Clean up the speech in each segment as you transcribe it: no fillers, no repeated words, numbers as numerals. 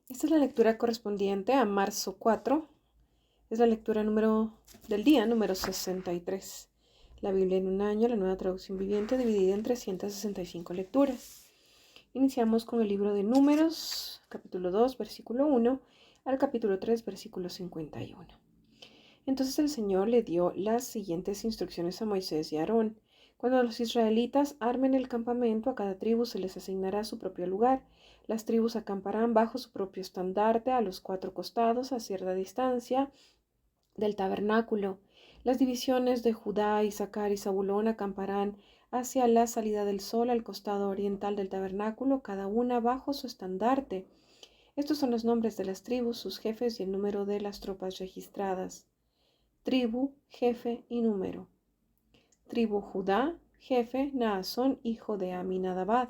Esta es la lectura correspondiente a marzo 4. Es la lectura del día número 63. La Biblia en un año, la nueva traducción viviente, dividida en 365 lecturas. Iniciamos con el libro de Números, capítulo 2, versículo 1, al capítulo 3, versículo 51. Entonces el Señor le dio las siguientes instrucciones a Moisés y a Aarón. Cuando los israelitas armen el campamento, a cada tribu se les asignará su propio lugar. Las tribus acamparán bajo su propio estandarte a los 4 costados a cierta distancia del tabernáculo. Las divisiones de Judá, Isaacar y Zabulón acamparán hacia la salida del sol al costado oriental del tabernáculo, cada una bajo su estandarte. Estos son los nombres de las tribus, sus jefes y el número de las tropas registradas. Tribu, jefe y número. Tribu Judá, jefe Naasón, hijo de Aminadabad,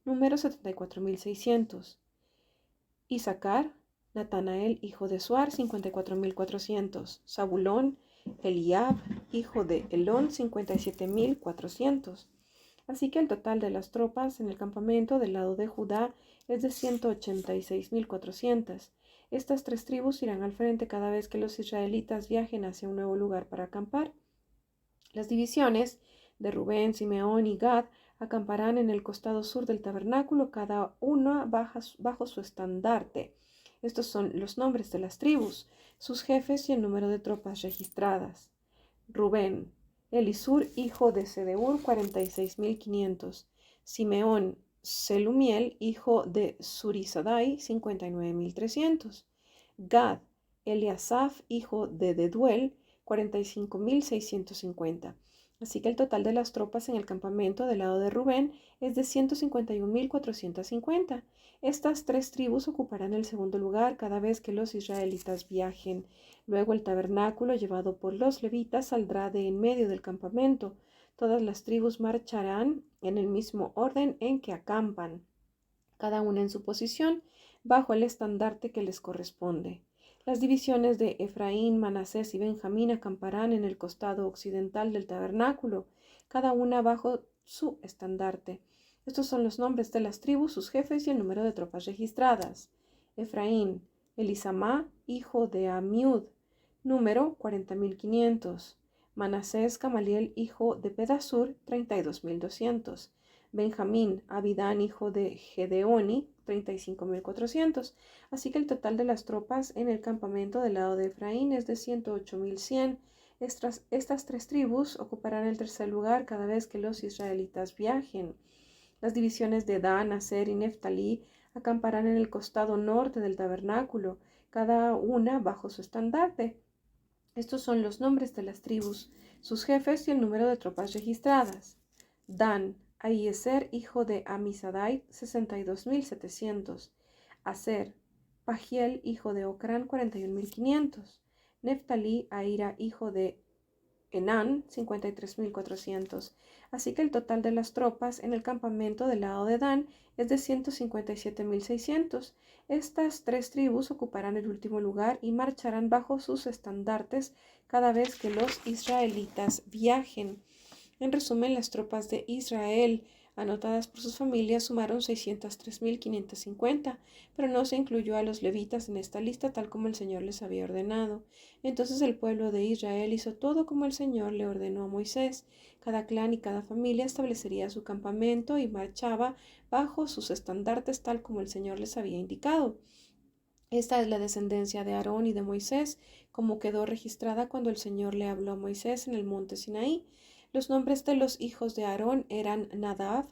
número 74.600. Isaacar, Natanael, hijo de Suar, 54.400. Zabulón, Eliab, hijo de Elón, 57.400. Así que el total de las tropas en el campamento del lado de Judá es de 186.400. Estas 3 tribus irán al frente cada vez que los israelitas viajen hacia un nuevo lugar para acampar. Las divisiones de Rubén, Simeón y Gad acamparán en el costado sur del tabernáculo, cada una bajo su estandarte. Estos son los nombres de las tribus, sus jefes y el número de tropas registradas. Rubén, Elisur, hijo de Sedeur, 46.500. Simeón, Selumiel, hijo de Surisadai, 59.300. Gad, Eliasaf, hijo de Deduel, 45.650. Así que el total de las tropas en el campamento del lado de Rubén es de 151.450. Estas 3 tribus ocuparán el segundo lugar cada vez que los israelitas viajen. Luego el tabernáculo llevado por los levitas saldrá de en medio del campamento. Todas las tribus marcharán en el mismo orden en que acampan, cada una en su posición, bajo el estandarte que les corresponde. Las divisiones de Efraín, Manasés y Benjamín acamparán en el costado occidental del tabernáculo, cada una bajo su estandarte. Estos son los nombres de las tribus, sus jefes y el número de tropas registradas. Efraín, Elisamá, hijo de Amiud, número 40.500. Manasés, Gamaliel, hijo de Pedasur, 32.200. Benjamín, Abidán, hijo de Gedeoni, 35.400. Así que el total de las tropas en el campamento del lado de Efraín es de 108.100. Estas 3 tribus ocuparán el tercer lugar cada vez que los israelitas viajen. Las divisiones de Dan, Aser y Neftalí acamparán en el costado norte del tabernáculo, cada una bajo su estandarte. Estos son los nombres de las tribus, sus jefes y el número de tropas registradas. Dan, Ahieser, hijo de Amisadai, 62.700. Aser, Pagiel, hijo de Ocrán, 41.500. Neftalí, Aira, hijo de Enán, 53.400. Así que el total de las tropas en el campamento del lado de Dan es de 157.600. Estas 3 tribus ocuparán el último lugar y marcharán bajo sus estandartes cada vez que los israelitas viajen. En resumen, las tropas de Israel anotadas por sus familias sumaron 603.550, pero no se incluyó a los levitas en esta lista tal como el Señor les había ordenado. Entonces el pueblo de Israel hizo todo como el Señor le ordenó a Moisés. Cada clan y cada familia establecería su campamento y marchaba bajo sus estandartes tal como el Señor les había indicado. Esta es la descendencia de Aarón y de Moisés, como quedó registrada cuando el Señor le habló a Moisés en el monte Sinaí. Los nombres de los hijos de Aarón eran Nadab,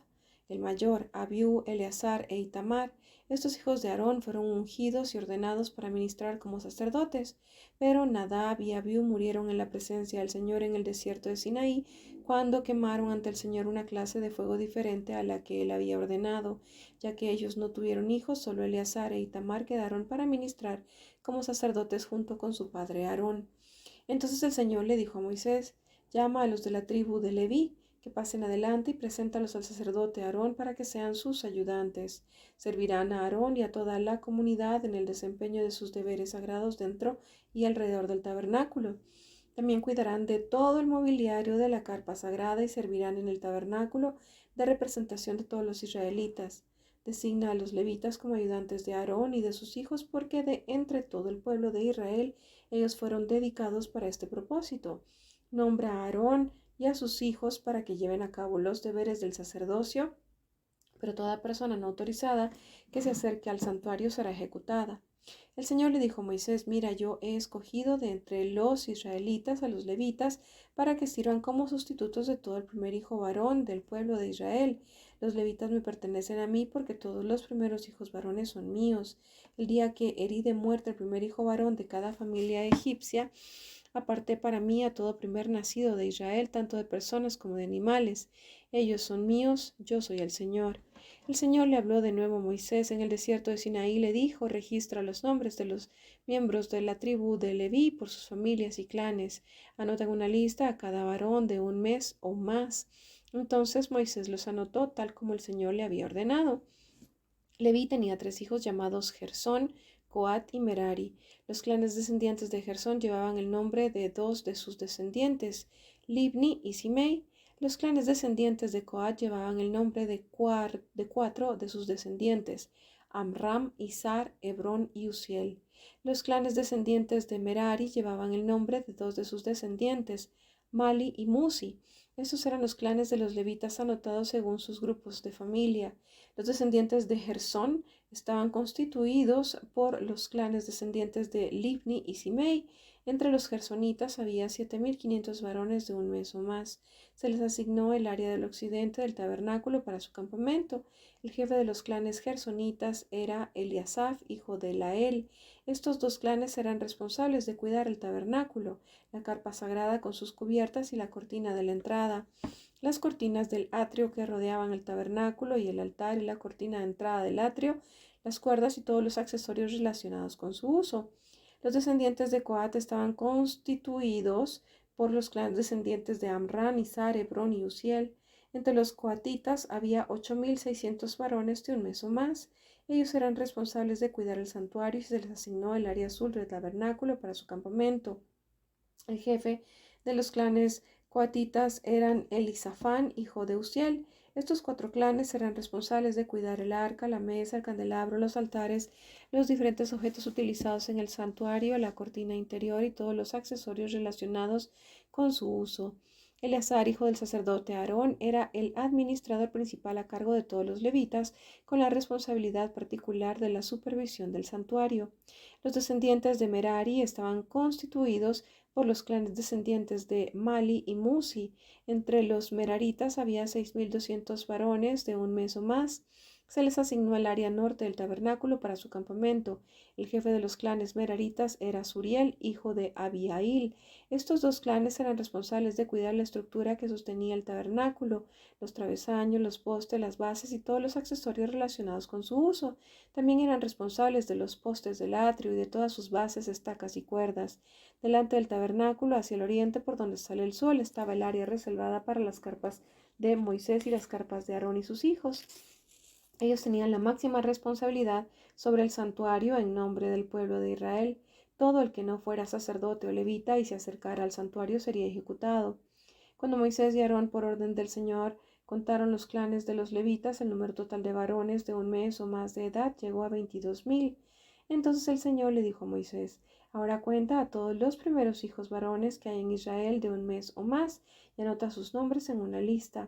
el mayor, Abiú, Eleazar e Itamar. Estos hijos de Aarón fueron ungidos y ordenados para ministrar como sacerdotes, pero Nadab y Abiú murieron en la presencia del Señor en el desierto de Sinaí, cuando quemaron ante el Señor una clase de fuego diferente a la que él había ordenado. Ya que ellos no tuvieron hijos, solo Eleazar e Itamar quedaron para ministrar como sacerdotes junto con su padre Aarón. Entonces el Señor le dijo a Moisés: llama a los de la tribu de Leví, que pasen adelante y preséntalos al sacerdote Aarón para que sean sus ayudantes. Servirán a Aarón y a toda la comunidad en el desempeño de sus deberes sagrados dentro y alrededor del tabernáculo. También cuidarán de todo el mobiliario de la carpa sagrada y servirán en el tabernáculo de representación de todos los israelitas. Designa a los levitas como ayudantes de Aarón y de sus hijos, porque de entre todo el pueblo de Israel ellos fueron dedicados para este propósito. Nombra a Aarón y a sus hijos para que lleven a cabo los deberes del sacerdocio, pero toda persona no autorizada que se acerque al santuario será ejecutada. El Señor le dijo a Moisés: mira, yo he escogido de entre los israelitas a los levitas para que sirvan como sustitutos de todo el primer hijo varón del pueblo de Israel. Los levitas me pertenecen a mí porque todos los primeros hijos varones son míos. El día que herí de muerte el primer hijo varón de cada familia egipcia, aparté para mí a todo primer nacido de Israel, tanto de personas como de animales. Ellos son míos, yo soy el Señor. El Señor le habló de nuevo a Moisés en el desierto de Sinaí, le dijo: registra los nombres de los miembros de la tribu de Leví por sus familias y clanes. Anota en una lista a cada varón de un mes o más. Entonces Moisés los anotó tal como el Señor le había ordenado. Leví tenía 3 hijos llamados Gersón, Coat y Merari. Los clanes descendientes de Gersón llevaban el nombre de 2 de sus descendientes, Libni y Simei. Los clanes descendientes de Coat llevaban el nombre de 4 de sus descendientes, Amram, Izar, Hebrón y Uziel. Los clanes descendientes de Merari llevaban el nombre de 2 de sus descendientes, Mali y Musi. Estos eran los clanes de los levitas anotados según sus grupos de familia. Los descendientes de Gersón estaban constituidos por los clanes descendientes de Libni y Simei. Entre los gersonitas había 7.500 varones de un mes o más. Se les asignó el área del occidente del tabernáculo para su campamento. El jefe de los clanes gersonitas era Eliasaf, hijo de Lael. Estos 2 clanes eran responsables de cuidar el tabernáculo, la carpa sagrada con sus cubiertas y la cortina de la entrada. Las cortinas del atrio que rodeaban el tabernáculo y el altar y la cortina de entrada del atrio, las cuerdas y todos los accesorios relacionados con su uso. Los descendientes de Coat estaban constituidos por los clanes descendientes de Amram, Izar, Hebrón y Uziel. Entre los coatitas había 8.600 varones de un mes o más. Ellos eran responsables de cuidar el santuario y se les asignó el área azul del tabernáculo para su campamento. El jefe de los clanes coatitas eran Elisafán, hijo de Uziel. Estos 4 clanes eran responsables de cuidar el arca, la mesa, el candelabro, los altares, los diferentes objetos utilizados en el santuario, la cortina interior y todos los accesorios relacionados con su uso. Eleazar, hijo del sacerdote Aarón, era el administrador principal a cargo de todos los levitas, con la responsabilidad particular de la supervisión del santuario. Los descendientes de Merari estaban constituidos por los clanes descendientes de Mali y Musi. Entre los meraritas había 6.200 varones de un mes o más. Se les asignó el área norte del tabernáculo para su campamento. El jefe de los clanes meraritas era Suriel, hijo de Abiail. Estos 2 clanes eran responsables de cuidar la estructura que sostenía el tabernáculo, los travesaños, los postes, las bases y todos los accesorios relacionados con su uso. También eran responsables de los postes del atrio y de todas sus bases, estacas y cuerdas. Delante del tabernáculo, hacia el oriente, por donde sale el sol, estaba el área reservada para las carpas de Moisés y las carpas de Aarón y sus hijos. Ellos tenían la máxima responsabilidad sobre el santuario en nombre del pueblo de Israel. Todo el que no fuera sacerdote o levita y se acercara al santuario sería ejecutado. Cuando Moisés y Aarón, por orden del Señor, contaron los clanes de los levitas, el número total de varones de un mes o más de edad llegó a 22.000. Entonces el Señor le dijo a Moisés: ahora cuenta a todos los primeros hijos varones que hay en Israel de un mes o más y anota sus nombres en una lista.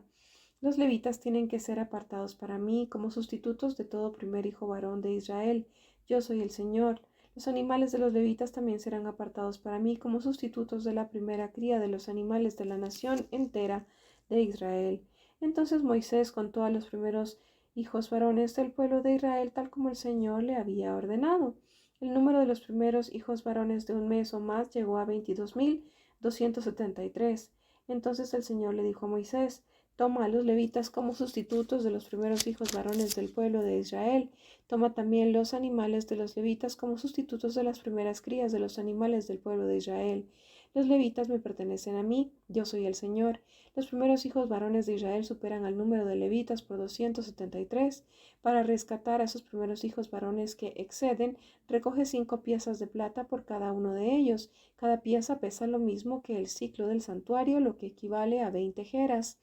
Los levitas tienen que ser apartados para mí como sustitutos de todo primer hijo varón de Israel. Yo soy el Señor. Los animales de los levitas también serán apartados para mí como sustitutos de la primera cría de los animales de la nación entera de Israel. Entonces Moisés contó a los primeros hijos varones del pueblo de Israel tal como el Señor le había ordenado. El número de los primeros hijos varones de un mes o más llegó a 22.273. Entonces el Señor le dijo a Moisés: toma a los levitas como sustitutos de los primeros hijos varones del pueblo de Israel. Toma también los animales de los levitas como sustitutos de las primeras crías de los animales del pueblo de Israel. Los levitas me pertenecen a mí, yo soy el Señor. Los primeros hijos varones de Israel superan al número de levitas por 273. Para rescatar a esos primeros hijos varones que exceden, recoge 5 piezas de plata por cada uno de ellos. Cada pieza pesa lo mismo que el ciclo del santuario, lo que equivale a 20 geras.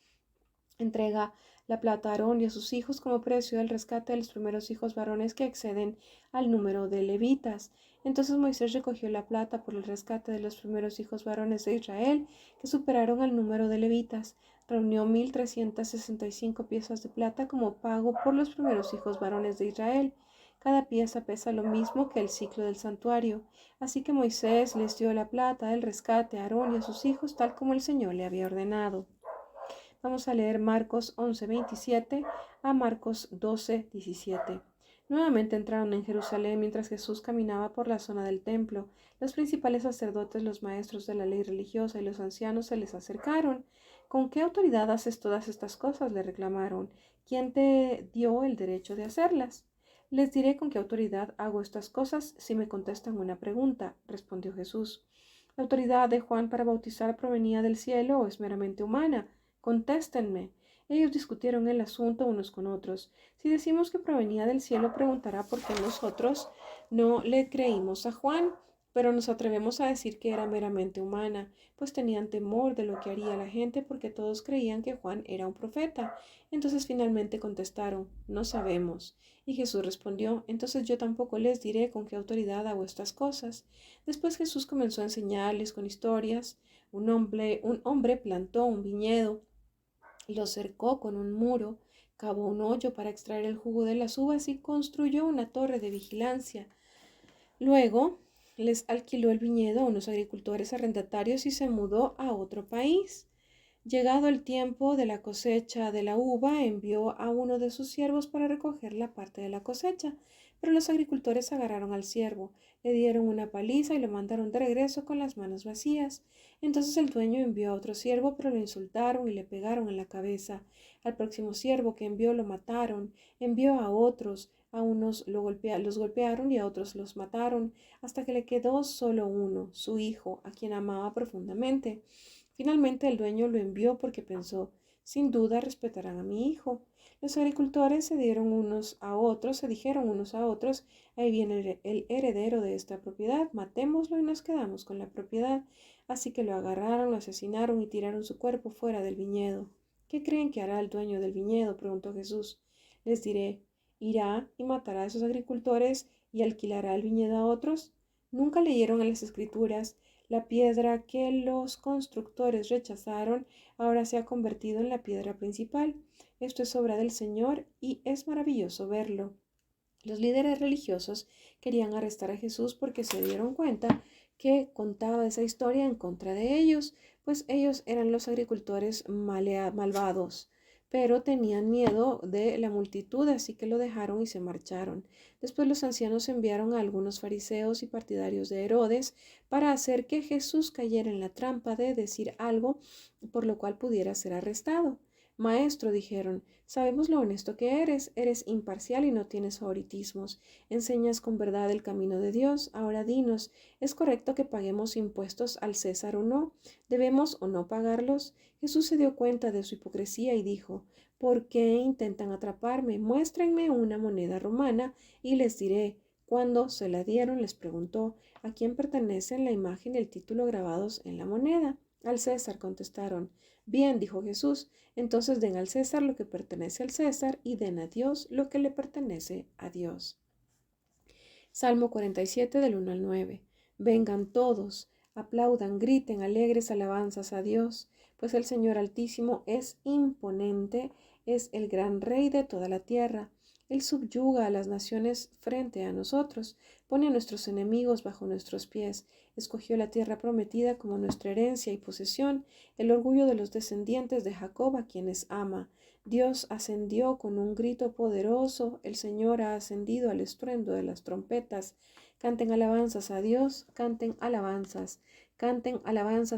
Entrega la plata a Aarón y a sus hijos como precio del rescate de los primeros hijos varones que exceden al número de levitas. Entonces Moisés recogió la plata por el rescate de los primeros hijos varones de Israel, que superaron al número de levitas. Reunió 1,365 piezas de plata como pago por los primeros hijos varones de Israel. Cada pieza pesa lo mismo que el ciclo del santuario. Así que Moisés les dio la plata del rescate a Aarón y a sus hijos, tal como el Señor le había ordenado. Vamos a leer Marcos 11:27 a Marcos 12:17. Nuevamente entraron en Jerusalén mientras Jesús caminaba por la zona del templo. Los principales sacerdotes, los maestros de la ley religiosa y los ancianos se les acercaron. ¿Con qué autoridad haces todas estas cosas?, le reclamaron. ¿Quién te dio el derecho de hacerlas? Les diré con qué autoridad hago estas cosas si me contestan una pregunta, respondió Jesús. ¿La autoridad de Juan para bautizar provenía del cielo o es meramente humana? Contéstenme. Ellos discutieron el asunto unos con otros. Si decimos que provenía del cielo, preguntará por qué nosotros no le creímos a Juan, pero nos atrevemos a decir que era meramente humana, pues tenían temor de lo que haría la gente porque todos creían que Juan era un profeta. Entonces finalmente contestaron, no sabemos. Y Jesús respondió, entonces yo tampoco les diré con qué autoridad hago estas cosas. Después Jesús comenzó a enseñarles con historias. Un hombre plantó un viñedo, lo cercó con un muro, cavó un hoyo para extraer el jugo de las uvas y construyó una torre de vigilancia. Luego les alquiló el viñedo a unos agricultores arrendatarios y se mudó a otro país. Llegado el tiempo de la cosecha de la uva, envió a uno de sus siervos para recoger la parte de la cosecha, pero los agricultores agarraron al siervo, le dieron una paliza y lo mandaron de regreso con las manos vacías. Entonces el dueño envió a otro siervo, pero lo insultaron y le pegaron en la cabeza. Al próximo siervo que envió lo mataron. Envió a otros, a unos los golpearon y a otros los mataron, hasta que le quedó solo uno, su hijo, a quien amaba profundamente. Finalmente el dueño lo envió porque pensó, sin duda respetarán a mi hijo. Los agricultores se dijeron unos a otros, ahí viene el heredero de esta propiedad, matémoslo y nos quedamos con la propiedad. Así que lo agarraron, lo asesinaron y tiraron su cuerpo fuera del viñedo. ¿Qué creen que hará el dueño del viñedo?, preguntó Jesús. Les diré, irá y matará a esos agricultores y alquilará el viñedo a otros. ¿Nunca leyeron en las Escrituras? La piedra que los constructores rechazaron ahora se ha convertido en la piedra principal. Esto es obra del Señor y es maravilloso verlo. Los líderes religiosos querían arrestar a Jesús porque se dieron cuenta que contaba esa historia en contra de ellos, pues ellos eran los agricultores malvados, pero tenían miedo de la multitud, así que lo dejaron y se marcharon. Después los ancianos enviaron a algunos fariseos y partidarios de Herodes para hacer que Jesús cayera en la trampa de decir algo por lo cual pudiera ser arrestado. Maestro, dijeron, sabemos lo honesto que eres imparcial y no tienes favoritismos, enseñas con verdad el camino de Dios. Ahora dinos, ¿es correcto que paguemos impuestos al César o no? ¿Debemos o no pagarlos? Jesús se dio cuenta de su hipocresía y dijo, ¿por qué intentan atraparme? Muéstrenme una moneda romana y les diré. Cuando se la dieron, les preguntó, ¿a quién pertenecen la imagen y el título grabados en la moneda? Al César, contestaron. Bien, dijo Jesús, entonces den al César lo que pertenece al César y den a Dios lo que le pertenece a Dios. Salmo 47 del 1 al 9. Vengan todos, aplaudan, griten alegres alabanzas a Dios, pues el Señor Altísimo es imponente, es el gran Rey de toda la tierra. Él subyuga a las naciones frente a nosotros, pone a nuestros enemigos bajo nuestros pies, escogió la tierra prometida como nuestra herencia y posesión, el orgullo de los descendientes de Jacob a quienes ama. Dios ascendió con un grito poderoso, el Señor ha ascendido al estruendo de las trompetas. Canten alabanzas a Dios, canten alabanzas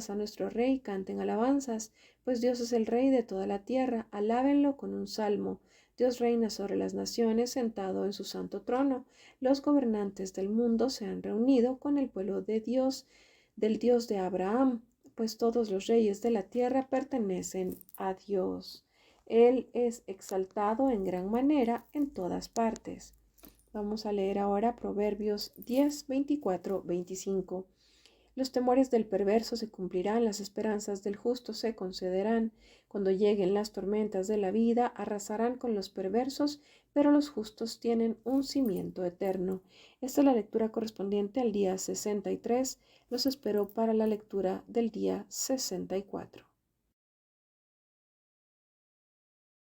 a nuestro Rey, canten alabanzas, pues Dios es el Rey de toda la tierra, alábenlo con un salmo. Dios reina sobre las naciones, sentado en su santo trono. Los gobernantes del mundo se han reunido con el pueblo de Dios, del Dios de Abraham, pues todos los reyes de la tierra pertenecen a Dios. Él es exaltado en gran manera en todas partes. Vamos a leer ahora Proverbios 10, 24, 25. Los temores del perverso se cumplirán, las esperanzas del justo se concederán. Cuando lleguen las tormentas de la vida, arrasarán con los perversos, pero los justos tienen un cimiento eterno. Esta es la lectura correspondiente al día 63. Los espero para la lectura del día 64.